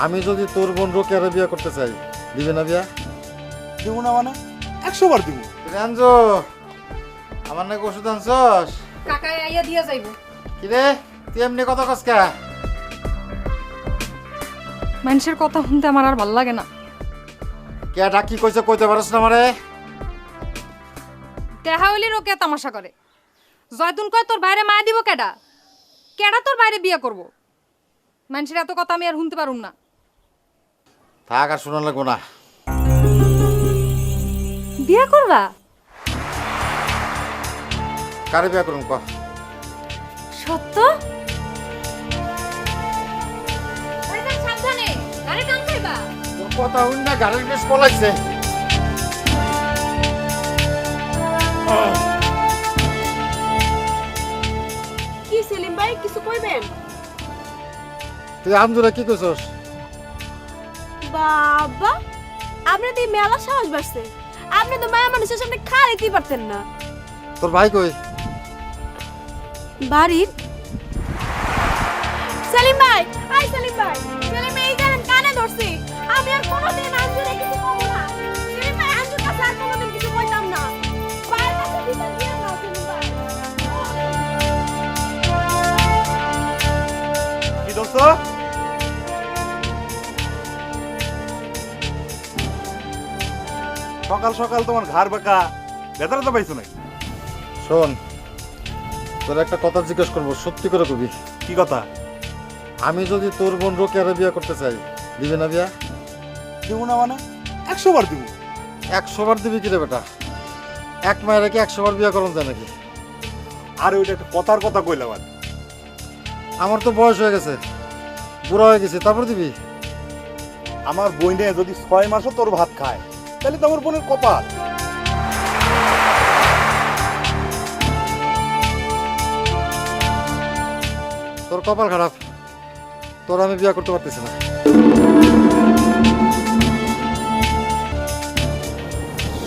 আমি যদি তোর বোন রোকেয়ারে বিয়ে করতে চাই, দিবে না বিয়া? দিব না মানে 100 বার দিব। রাঞ্জো, আমার নাকি ওষুধ আনছস? কাকায় আইয়া দিয়া যাইব। কিরে তুই এমনি কথা কসকা? মানুষের কথা শুনতে আমার আর ভাল লাগে না। কে ডাকি কইছে কইতে পারছ না আমারে? দেখা হইলি রোকে তামাশা করে। জয়তুন কয় তোর বাইরে মায়া দিব কেডা? কেডা তোর বাইরে বিয়ে করব? মানুষের এত কথা আমি আর শুনতে পারুম না। থাক আর শোনা লাগবো না। বিয়ে করবা? কারে বিয়া করুম ক? সত্য? সাবধানে, আরে কাম খাইবা। তোর কথা হইন না গাড়ির বেশ পলাইছে। কি সেলিম ভাই কিছু কইবেন? তুই আমজুরা কি কইছস? বাবা আপনি তো মেলা সাহস বাড়ছে। আপনি তো মায়া মানুষের সামনে খাইতেই পারতেন না। তোর ভাই কই? বাড়ির সেলিম ভাই, আই সেলিম ভাই, সেলিম ভাই এই জানেন কানে ধরছি। আমি আর কোনোদিন আঞ্জুরে কিছু কব না। সেলিম ভাই আঞ্জুর কাছে আর কোনোদিন কিছু কইতাম না। বাইরের কাছে বিচার দিয়ে দাও সেলিম ভাই। কি দোস্ত? সকাল সকাল তোমার ঘাড় বাঁকা বেতারা তো পাইছো নাকি? শোন, তোর একটা কথা জিজ্ঞেস করবো, সত্যি করে কবি। কি কথা? আমি যদি তোর বোন রোকেয়ারে বিয়ে করতে চাই, দিবে না বিয়া? দিব না মানে 100 বার দিব। 100 বার দিবি কিরে বেটা? এক মায়ের কি 100 বার বিয়া করন যায় নাকি? আর ওইটা একটা কথার কথা কইলাম আর। আমার তো বয়স হয়ে গেছে, বুড়া হয়ে গেছে, তারপর দিবি? আমার বইনে যদি 6 মাসও তোর ভাত খায় তাহলে তো আমার বোনের কপাল। তোর কপাল খারাপ, তোর আমি বিয়া করতে পারতেছি না।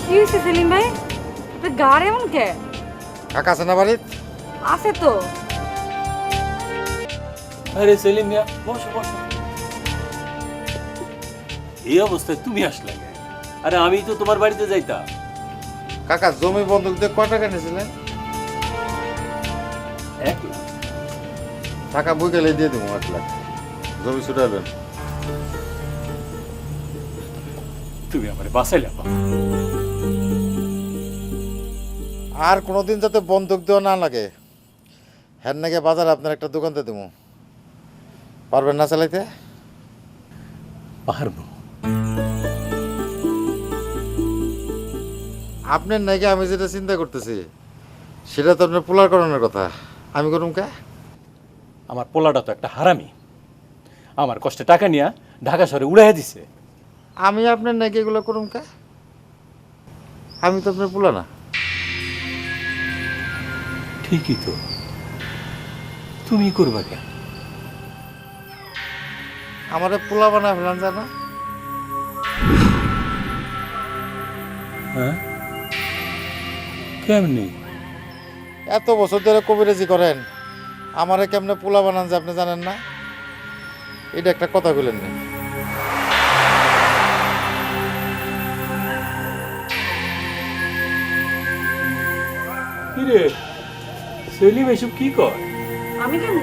কি হইছে সেলিম ভাই? তোর গাড় এমন কে? কাকা আছে না বাড়িত? আছে তো। আরে সেলিম মিয়া, বসো বসো। এই অবস্থায় তুমি আসলে কেন? আরে আমি তো তোমার বাড়িতে যাইতাম। কাকা জমি বন্ধক দিয়ে কয় টাকা নিয়েছিলেন? 1 লাখ। টাকা বই গেলে দিয়ে দেবো 1 লাখ। জমি ছুটাইলেন। তুমি আমার বাঁচাইলা বাবা। আর কোনোদিন যাতে বন্ধক দেওয়া না লাগে, হ্যাঁ নাকি বাজারে আপনার একটা দোকানতে দেবো, পারবেন না চালাইতে? পারবো। আপনার নাকি আমি যেটা চিন্তা করতেছি সেটা তো আপনার পোলার করানোর কথা, আমি করুম কে? আমার পোলাটা তো একটা হারামি। আমার কষ্টে টাকা নিয়ে ঢাকা শহরে উড়াইয়া দিছে। আমি আপনার নাকি এগুলো করুম কে? আমি তো আপনার পোলা না। ঠিকই তো, তুমি করবা কেন? আমার পোলা বানা ফেলান জানা? হ্যাঁ, কেমনি? এত বছর ধরে কবিরাজি করেন, আমারে কেমনে পোলা বানান যে আপনি জানেন না? এটা একটা কথা বলেন না। কিরে সেলিম এসব কি কর? আমি কেন?